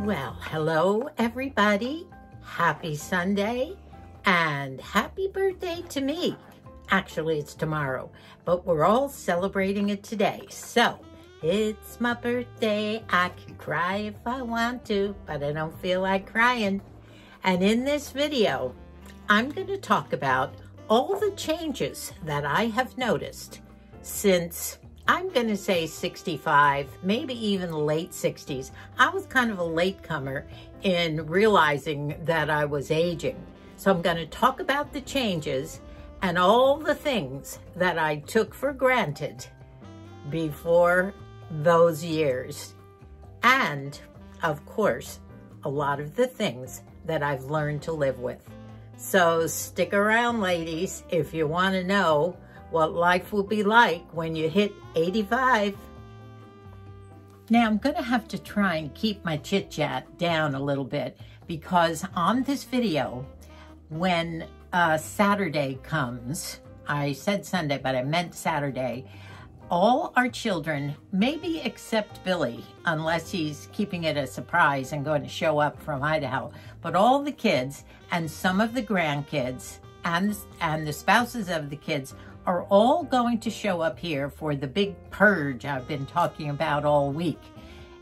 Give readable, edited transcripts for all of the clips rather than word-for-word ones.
Well, hello everybody. Happy Sunday and happy birthday to me. Actually, it's tomorrow, but we're all celebrating it today. So, it's my birthday. I can cry if I want to, but I don't feel like crying. And in this video, I'm going to talk about all the changes that I have noticed since, I'm going to say 65, maybe even late 60s. I was kind of a latecomer in realizing that I was aging. So I'm going to talk about the changes and all the things that I took for granted before those years. And, of course, a lot of the things that I've learned to live with. So stick around, ladies, if you want to know what life will be like when you hit 85. Now, I'm going to have to try and keep my chit-chat down a little bit because on this video, when Saturday comes, I said Sunday, but I meant Saturday, all our children, maybe except Billy, unless he's keeping it a surprise and going to show up from Idaho, but all the kids and some of the grandkids and the spouses of the kids are all going to show up here for the big purge I've been talking about all week.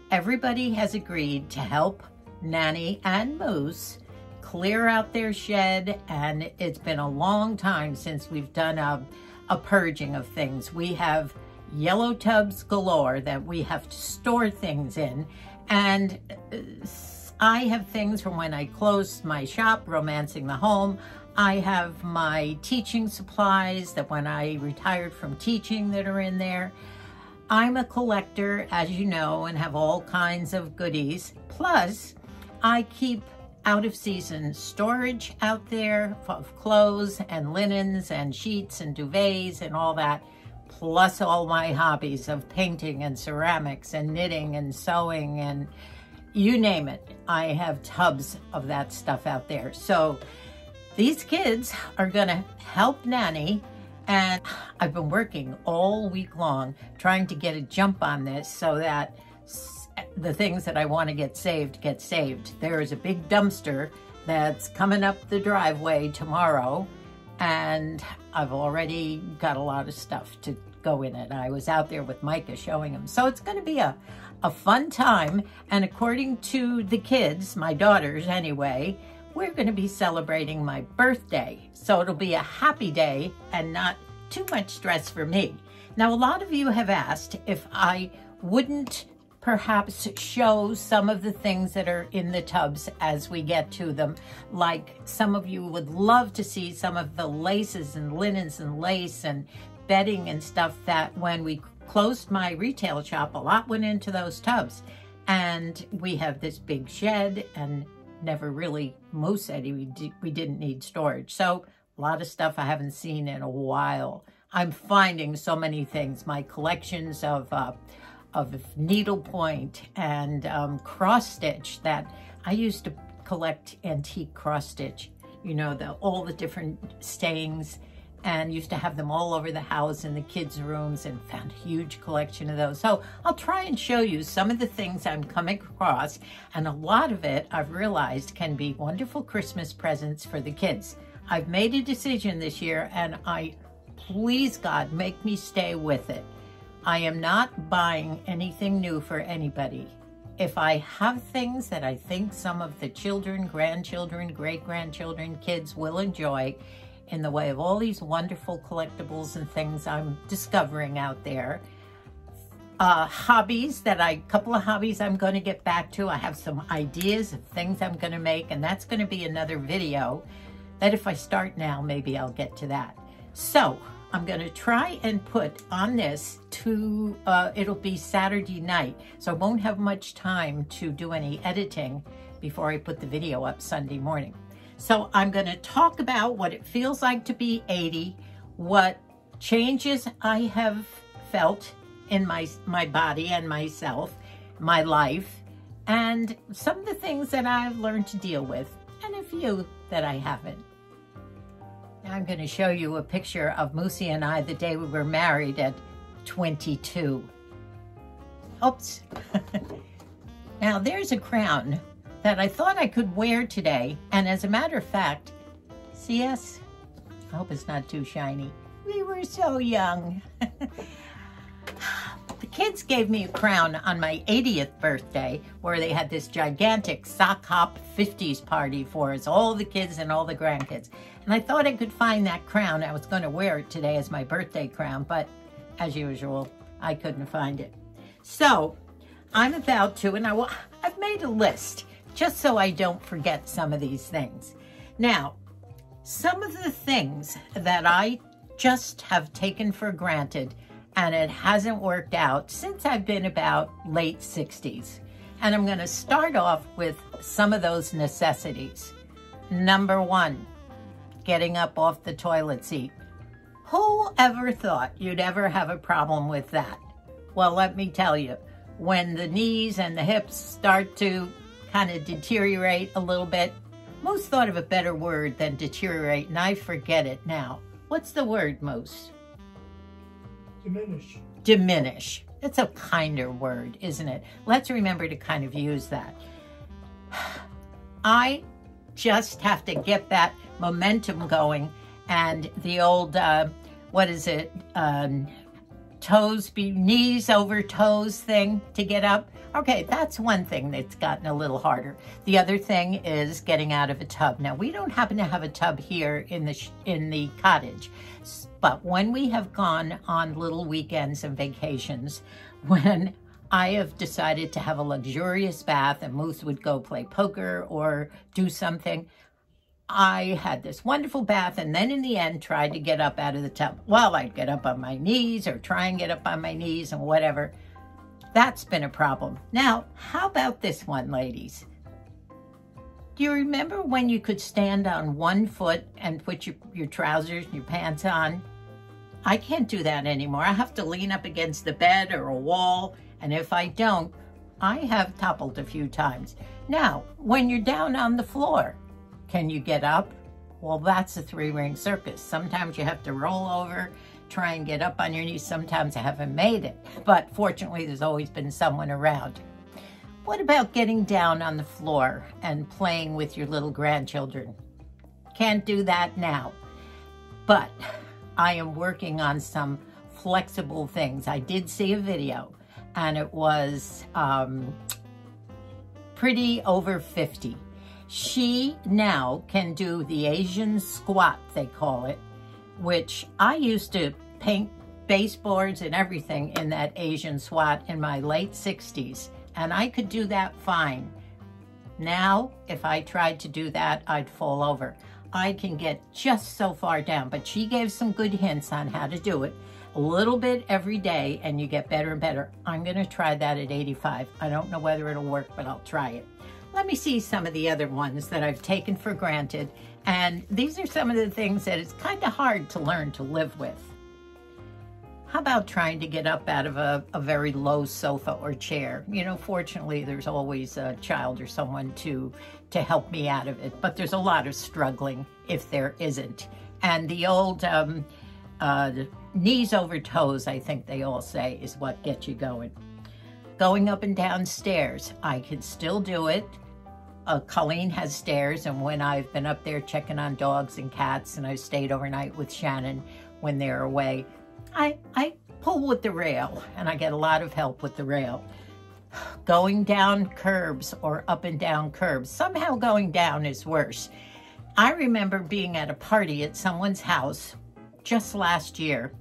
Everybody has agreed to help Nanny and Moose clear out their shed, and it's been a long time since we've done a purging of things. We have yellow tubs galore that we have to store things in, and I have things from when I closed my shop, Romancing the Home. I have my teaching supplies that when I retired from teaching that are in there. I'm a collector, as you know, and have all kinds of goodies. Plus, I keep out of season storage out there of clothes and linens and sheets and duvets and all that, plus all my hobbies of painting and ceramics and knitting and sewing and you name it. I have tubs of that stuff out there. So these kids are gonna help Nanny, and I've been working all week long trying to get a jump on this so that the things that I want to get saved. There is a big dumpster that's coming up the driveway tomorrow, and I've already got a lot of stuff to go in it. I was out there with Micah showing him. So it's going to be a fun time, and according to the kids, my daughters anyway, we're going to be celebrating my birthday. So it'll be a happy day and not too much stress for me. Now, a lot of you have asked if I wouldn't perhaps show some of the things that are in the tubs as we get to them. Like some of you would love to see some of the laces and linens and lace and bedding and stuff that when we closed my retail shop, a lot went into those tubs. And we have this big shed, and never really, Moose said we didn't need storage. So a lot of stuff I haven't seen in a while. I'm finding so many things. My collections of needlepoint and cross stitch that I used to collect antique cross stitch, you know, all the different stayings, and used to have them all over the house in the kids' rooms, and found a huge collection of those. So I'll try and show you some of the things I'm coming across, and a lot of it I've realized can be wonderful Christmas presents for the kids. I've made a decision this year, and please God, make me stay with it. I am not buying anything new for anybody. If I have things that I think some of the children, grandchildren, great-grandchildren, kids will enjoy in the way of all these wonderful collectibles and things I'm discovering out there. Hobbies couple of hobbies I'm going to get back to. I have some ideas of things I'm going to make, and that's going to be another video that if I start now, maybe I'll get to that. So I'm going to try and put on this it'll be Saturday night, so I won't have much time to do any editing before I put the video up Sunday morning. So I'm going to talk about what it feels like to be 80, what changes I have felt in my body and myself, my life, and some of the things that I've learned to deal with, and a few that I haven't. I'm going to show you a picture of Moosey and I the day we were married at 22. Oops. Now there's a crown that I thought I could wear today, and as a matter of fact, CS, I hope it's not too shiny. We were so young. The kids gave me a crown on my 80th birthday where they had this gigantic sock hop 50s party for us, all the kids and all the grandkids. And I thought I could find that crown. I was going to wear it today as my birthday crown, but as usual, I couldn't find it. So I'm about to, and I've made a list just so I don't forget some of these things. Now, some of the things that I just have taken for granted and it hasn't worked out since I've been about late 60s. And I'm going to start off with some of those necessities. Number one, getting up off the toilet seat. Who ever thought you'd ever have a problem with that? Well, let me tell you, when the knees and the hips start to kind of deteriorate a little bit, Moose thought of a better word than deteriorate, and I forget it now. What's the word, Moose? Diminish. Diminish. It's a kinder word, isn't it? Let's remember to kind of use that. I just have to get that momentum going, and the old, what is it, knees over toes thing to get up. Okay, that's one thing that's gotten a little harder. The other thing is getting out of a tub. Now, we don't happen to have a tub here in the cottage, but when we have gone on little weekends and vacations, when I have decided to have a luxurious bath and Moose would go play poker or do something, I had this wonderful bath, and then in the end tried to get up out of the tub. Well, I'd get up on my knees or try and get up on my knees and whatever. That's been a problem. Now, how about this one, ladies? Do you remember when you could stand on one foot and put your trousers and your pants on? I can't do that anymore. I have to lean up against the bed or a wall, and if I don't, I have toppled a few times. Now, when you're down on the floor, can you get up? Well, that's a three-ring circus. Sometimes you have to roll over, try and get up on your knees. Sometimes I haven't made it, but fortunately there's always been someone around. What about getting down on the floor and playing with your little grandchildren? Can't do that now, but I am working on some flexible things. I did see a video, and it was pretty over 50. She now can do the Asian squat, they call it, which I used to paint baseboards and everything in that Asian squat in my late 60s, and I could do that fine. Now, if I tried to do that, I'd fall over. I can get just so far down, but she gave some good hints on how to do it. A little bit every day, and you get better and better. I'm going to try that at 85. I don't know whether it'll work, but I'll try it. Let me see some of the other ones that I've taken for granted. And these are some of the things that it's kind of hard to learn to live with. How about trying to get up out of a very low sofa or chair? You know, fortunately, there's always a child or someone to help me out of it. But there's a lot of struggling if there isn't. And the old knees over toes, I think they all say, is what gets you going. Going up and down stairs, I can still do it. Colleen has stairs, and when I've been up there checking on dogs and cats, and I've stayed overnight with Shannon when they're away, I pull with the rail, and I get a lot of help with the rail. Going down curbs or up and down curbs, somehow going down is worse. I remember being at a party at someone's house just last year,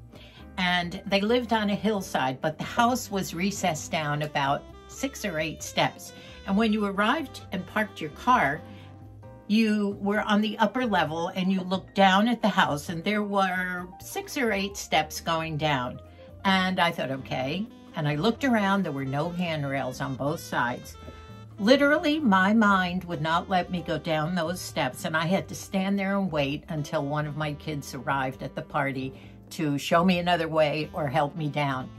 and they lived on a hillside, but the house was recessed down about 6 or 8 steps. And when you arrived and parked your car, you were on the upper level and you looked down at the house, and there were 6 or 8 steps going down. And I thought, okay. And I looked around, there were no handrails on both sides. Literally, my mind would not let me go down those steps, and I had to stand there and wait until one of my kids arrived at the party to show me another way or help me down.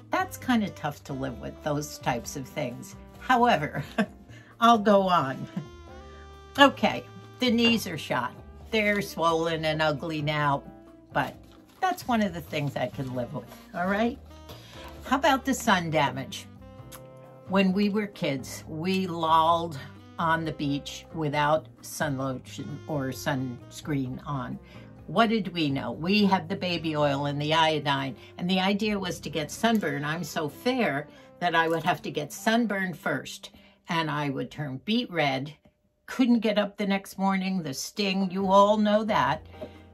That's kind of tough to live with, those types of things. However, I'll go on. Okay, the knees are shot. They're swollen and ugly now, but that's one of the things I can live with, all right? How about the sun damage? When we were kids, we lolled on the beach without sun lotion or sunscreen on. What did we know? We had the baby oil and the iodine, and the idea was to get sunburn. I'm so fair that I would have to get sunburned first, and I would turn beet red, couldn't get up the next morning, the sting, you all know that.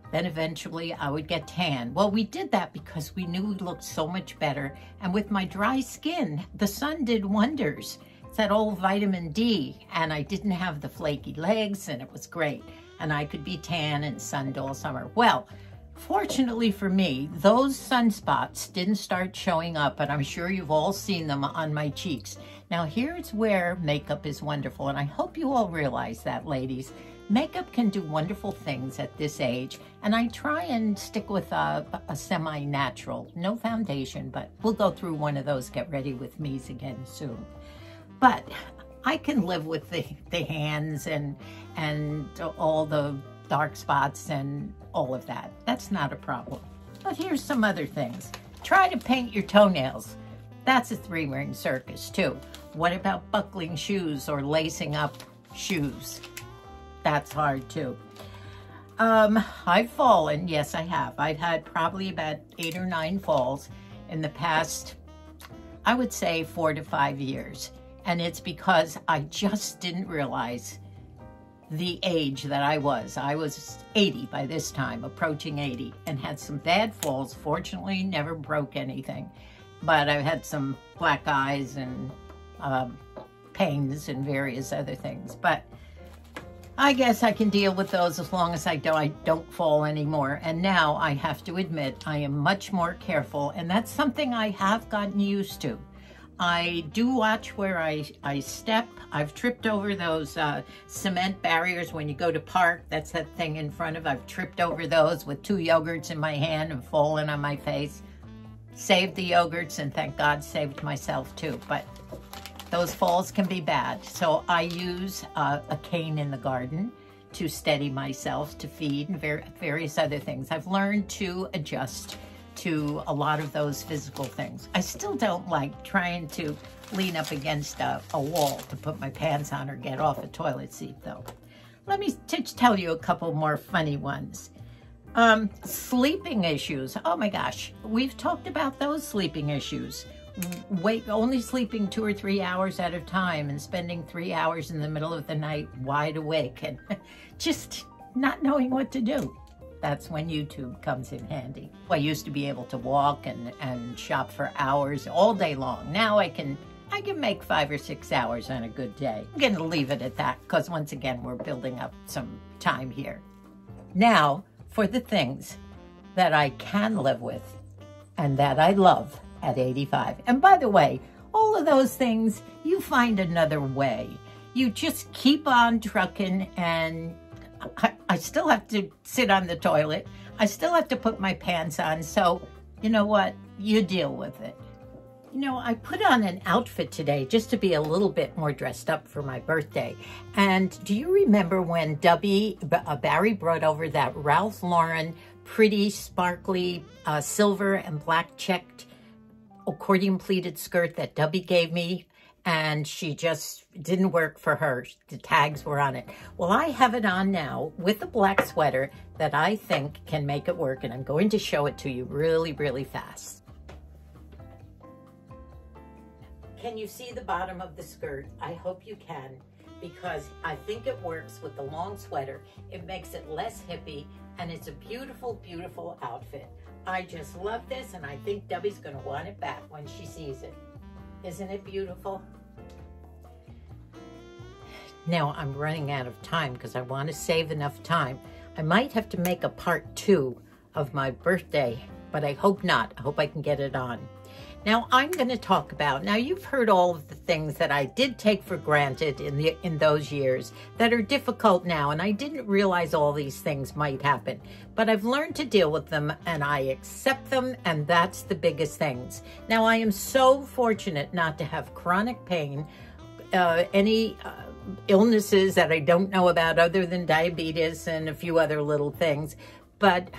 Then eventually I would get tan. Well, we did that because we knew we looked so much better. And with my dry skin, the sun did wonders. It's that old vitamin D, and I didn't have the flaky legs, and it was great. And I could be tan and sunned all summer. Well, fortunately for me, those sunspots didn't start showing up, and I'm sure you've all seen them on my cheeks. Now, here's where makeup is wonderful, and I hope you all realize that, ladies. Makeup can do wonderful things at this age, and I try and stick with a semi-natural, no foundation, but we'll go through one of those Get Ready With Me's again soon. But I can live with the hands and all the dark spots and all of that. That's not a problem. But here's some other things. Try to paint your toenails. That's a three-ring circus too. What about buckling shoes or lacing up shoes? That's hard too. I've fallen, yes I have. I've had probably about 8 or 9 falls in the past, I would say 4 to 5 years. And it's because I just didn't realize the age that I was. I was 80 by this time, approaching 80, and had some bad falls. Fortunately, never broke anything. But I've had some black eyes and pains and various other things. But I guess I can deal with those as long as I don't fall anymore. And now I have to admit I am much more careful, and that's something I have gotten used to. I do watch where I step. I've tripped over those cement barriers when you go to park. That's that thing in front of. I've tripped over those with 2 yogurts in my hand and fallen on my face. Saved the yogurts, and thank God saved myself too. But those falls can be bad. So I use a cane in the garden to steady myself, to feed, and various other things. I've learned to adjust to a lot of those physical things. I still don't like trying to lean up against a wall to put my pants on or get off a toilet seat though. Let me tell you a couple more funny ones. Sleeping issues. Oh my gosh, we've talked about those sleeping issues. Only sleeping 2 or 3 hours at a time and spending 3 hours in the middle of the night wide awake and just not knowing what to do. That's when YouTube comes in handy. I used to be able to walk and shop for hours all day long. Now I can make 5 or 6 hours on a good day. I'm going to leave it at that because once again, we're building up some time here. Now, for the things that I can live with and that I love at 85. And by the way, all of those things, you find another way. You just keep on trucking, and I still have to sit on the toilet. I still have to put my pants on. So, you know what? You deal with it. You know, I put on an outfit today just to be a little bit more dressed up for my birthday. And do you remember when Barry brought over that Ralph Lauren pretty sparkly silver and black checked accordion pleated skirt that Debbie gave me, and she just didn't work for her. The tags were on it. Well, I have it on now with a black sweater that I think can make it work, and I'm going to show it to you really, really fast. Can you see the bottom of the skirt? I hope you can, because I think it works with the long sweater. It makes it less hippie, and it's a beautiful, beautiful outfit. I just love this, and I think Debbie's going to want it back when she sees it. Isn't it beautiful? Now I'm running out of time because I want to save enough time. I might have to make a part 2 of my birthday, but I hope not. I hope I can get it on. Now I'm going to talk about, now you've heard all of the things that I did take for granted in those years that are difficult now, and I didn't realize all these things might happen, but I've learned to deal with them and I accept them, and that's the biggest things. Now I am so fortunate not to have chronic pain, any illnesses that I don't know about other than diabetes and a few other little things, but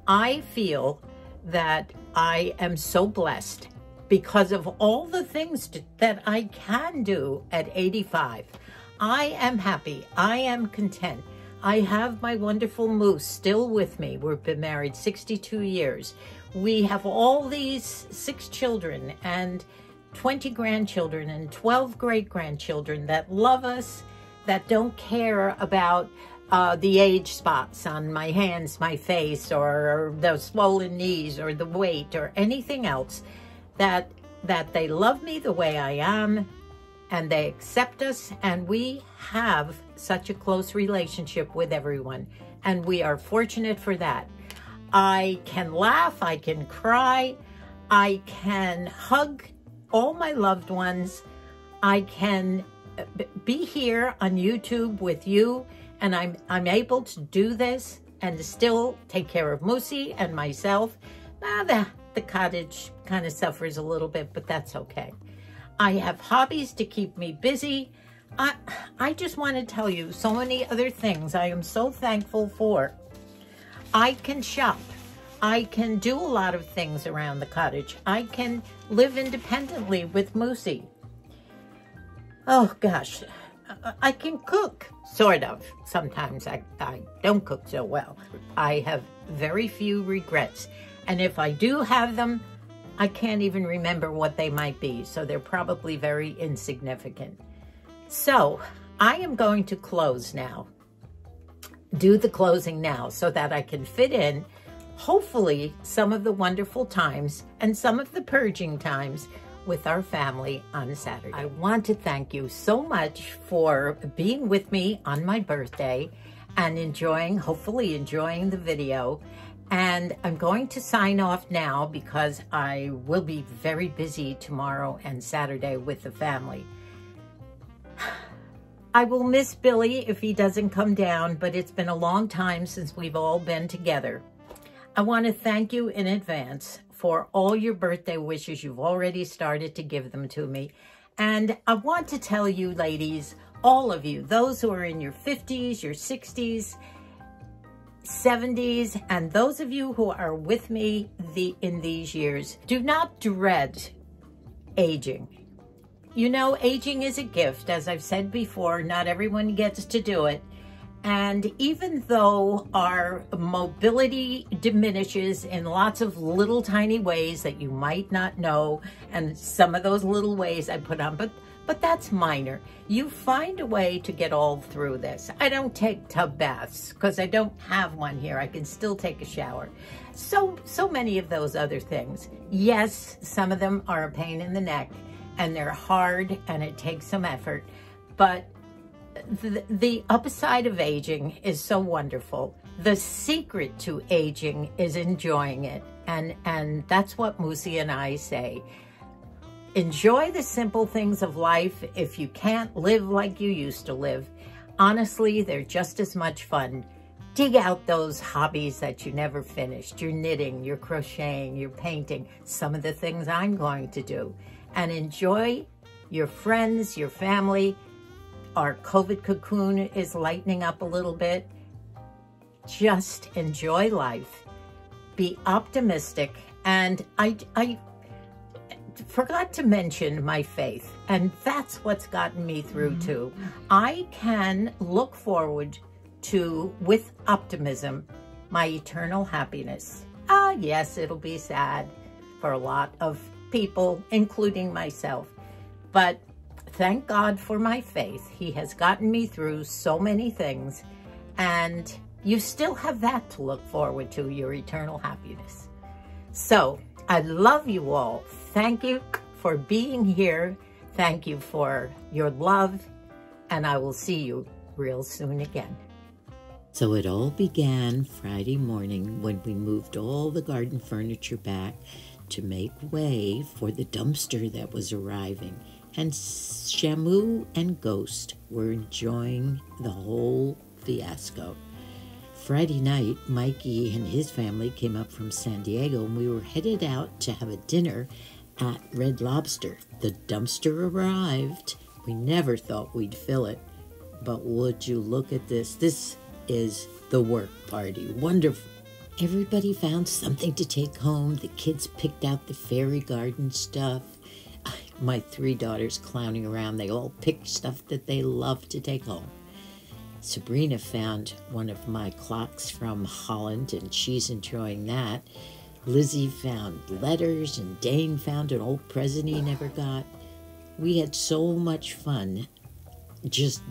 I feel that I am so blessed because of all the things that I can do at 85. I am happy. I am content. I have my wonderful Moose still with me. We've been married 62 years. We have all these 6 children and 20 grandchildren and 12 great-grandchildren that love us, that don't care about the age spots on my hands, my face, or the swollen knees, or the weight, or anything else, that they love me the way I am, and they accept us, and we have such a close relationship with everyone, and we are fortunate for that. I can laugh, I can cry, I can hug all my loved ones, I can be here on YouTube with you, and I'm able to do this and to still take care of Moosey and myself. The cottage kind of suffers a little bit, but that's okay. I have hobbies to keep me busy. I just want to tell you so many other things I am so thankful for. I can shop. I can do a lot of things around the cottage. I can live independently with Moosey. Oh gosh, I can cook, sort of. Sometimes I don't cook so well. I have very few regrets. And if I do have them, I can't even remember what they might be. So they're probably very insignificant. So I am going to close now. Do the closing now so that I can fit in, hopefully, some of the wonderful times and some of the purging times with our family on Saturday. I want to thank you so much for being with me on my birthday and hopefully enjoying the video. And I'm going to sign off now because I will be very busy tomorrow and Saturday with the family. I will miss Billy if he doesn't come down, but it's been a long time since we've all been together. I want to thank you in advance for all your birthday wishes. You've already started to give them to me. And I want to tell you, ladies, all of you, those who are in your 50s, your 60s, 70s, and those of you who are with me in these years, do not dread aging. You know, aging is a gift. As I've said before, not everyone gets to do it. And even though our mobility diminishes in lots of little tiny ways that you might not know, and some of those little ways I put on, but that's minor. You find a way to get all through this. I don't take tub baths because I don't have one here. I can still take a shower. So many of those other things. Yes, some of them are a pain in the neck and they're hard and it takes some effort, but the upside of aging is so wonderful. The secret to aging is enjoying it. And that's what Moosey and I say. Enjoy the simple things of life. If you can't live like you used to live, honestly, they're just as much fun. Dig out those hobbies that you never finished. Your knitting, your crocheting, your painting, some of the things I'm going to do. And enjoy your friends, your family. Our COVID cocoon is lightening up a little bit. Just enjoy life. Be optimistic. And I forgot to mention my faith, and that's what's gotten me through too. I can look forward to, with optimism, my eternal happiness. Yes, it'll be sad for a lot of people, including myself, but thank God for my faith. He has gotten me through so many things, and you still have that to look forward to, your eternal happiness. So I love you all. Thank you for being here. Thank you for your love, and I will see you real soon again. So it all began Friday morning when we moved all the garden furniture back to make way for the dumpster that was arriving. And Shamu and Ghost were enjoying the whole fiasco. Friday night, Mikey and his family came up from San Diego, and we were headed out to have a dinner at Red Lobster. The dumpster arrived. We never thought we'd fill it, but would you look at this? This is the work party. Wonderful. Everybody found something to take home. The kids picked out the fairy garden stuff. My 3 daughters clowning around, they all picked stuff that they loved to take home. Sabrina found one of my clocks from Holland, and she's enjoying that. Lizzie found letters, and Dane found an old present he never got. We had so much fun just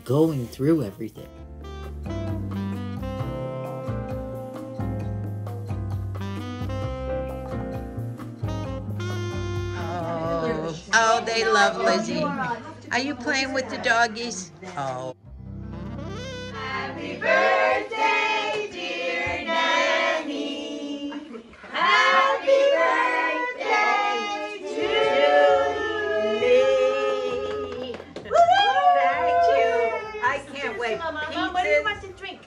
going through everything. Oh, they love Lizzie. Are you playing with the doggies? Oh. Happy birthday, dear Nanny. Happy birthday to me. Thank you. I can't wait. Mom, what do you want to drink?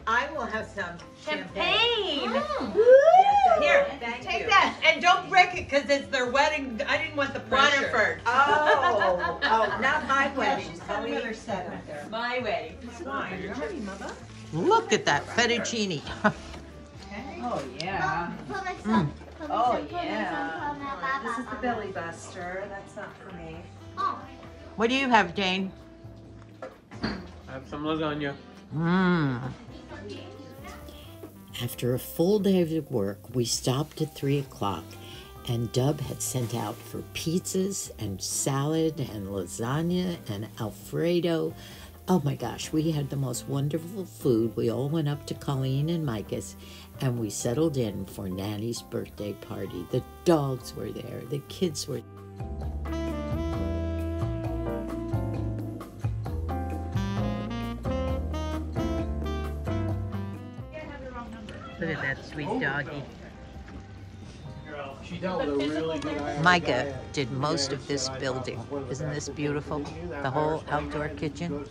I will have some champagne. Here, Take that. And don't break it because it's their wedding. I didn't want the pressure. Oh, not my wedding. She's got another set up there. My wedding. It's wine. Look at that fettuccine. Oh, yeah. Oh, yeah. This is the belly buster. That's not for me. What do you have, Jane? I have some lasagna. After a full day of work, we stopped at 3 o'clock, and Dub had sent out for pizzas and salad and lasagna and Alfredo. Oh my gosh, we had the most wonderful food. We all went up to Colleen and Micah's, and we settled in for Nanny's birthday party. The dogs were there, the kids were there. Look at that sweet doggy. Micah did most of this building. Isn't this beautiful? The whole outdoor kitchen.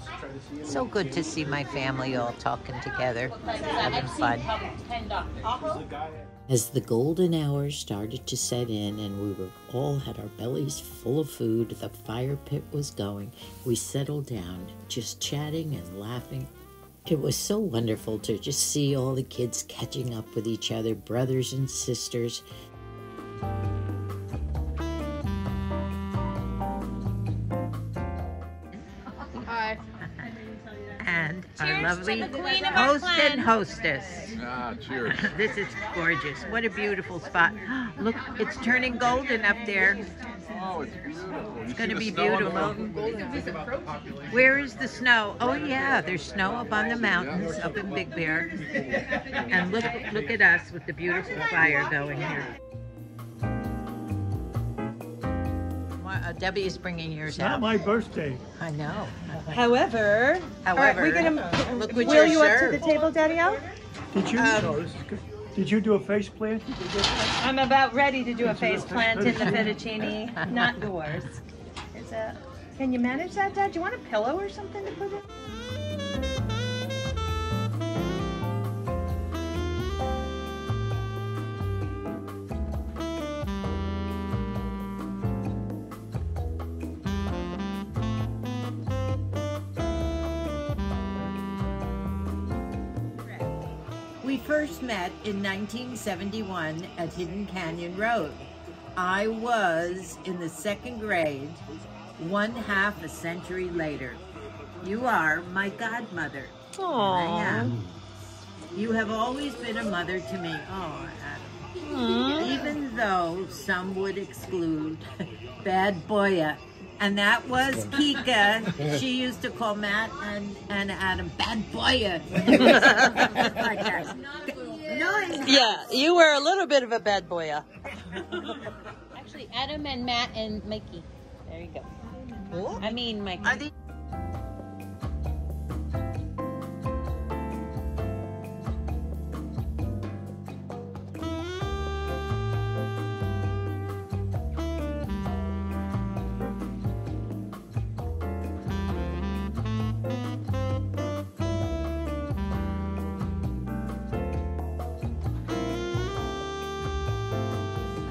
So good to see my family all talking together, having fun. As the golden hours started to set in and we all had our bellies full of food, the fire pit was going, we settled down, just chatting and laughing. It was so wonderful to just see all the kids catching up with each other, brothers and sisters. Hi. And Cheers our lovely to the queen of our host clan. and hostess. Ah, cheers. This is gorgeous. What a beautiful spot. Look, it's turning golden up there. Oh, it's beautiful. It's going to be beautiful. Where is the snow? Oh yeah, there's snow up on the mountains, up in Big Bear. And look at us with the beautiful fire going here. Debbie is bringing yours out. Not my birthday. I know. However, all right, we're gonna look what wheel you you up to served. the table, Daddy-O? Did you? No, this is good. Did you do a face plant? I'm about ready to do a face plant in the fettuccine, not yours. Can you manage that, Dad? Do you want a pillow or something to put in? We first met in 1971 at Hidden Canyon Road. I was in the 2nd grade, 1/2 a century later. You are my godmother. Aww. I am. You have always been a mother to me. Oh, Adam. Even though some would exclude Bad Boya. And that was Kika. She used to call Matt and Adam Bad Boya. Like that. Yeah, you were a little bit of a bad boya. Actually, Adam and Matt and Mikey. There you go. I mean, Mikey. Are they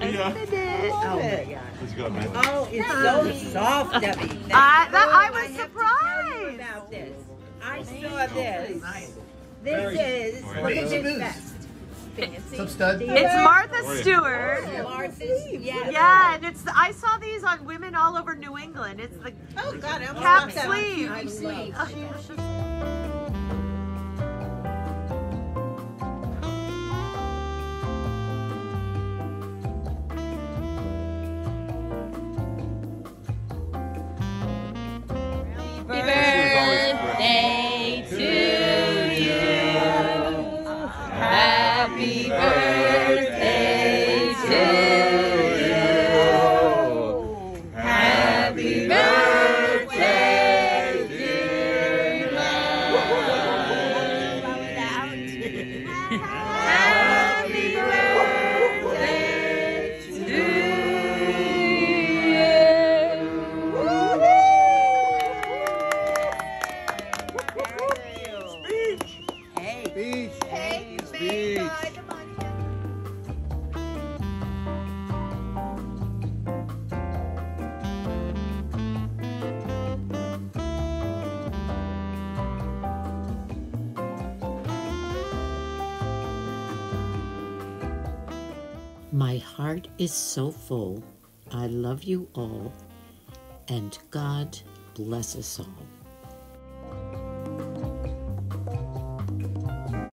Yeah. Oh my God. Let's go, man. Oh, it's so soft, Debbie. I was have to tell you surprised. about this. I saw this. This Very is smooth. the best. Some stud. It's Martha Stewart. Yes. Yeah, and it's I saw these on women all over New England. It's the Oh God, I almost cap got that. sleeve. Cap sleeve. Oh, it's just- Birthday to you. Happy birthday to you. Happy birthday, dear Mom. Happy birthday to you. Beach. Beach. My heart is so full. I love you all, and God bless us all.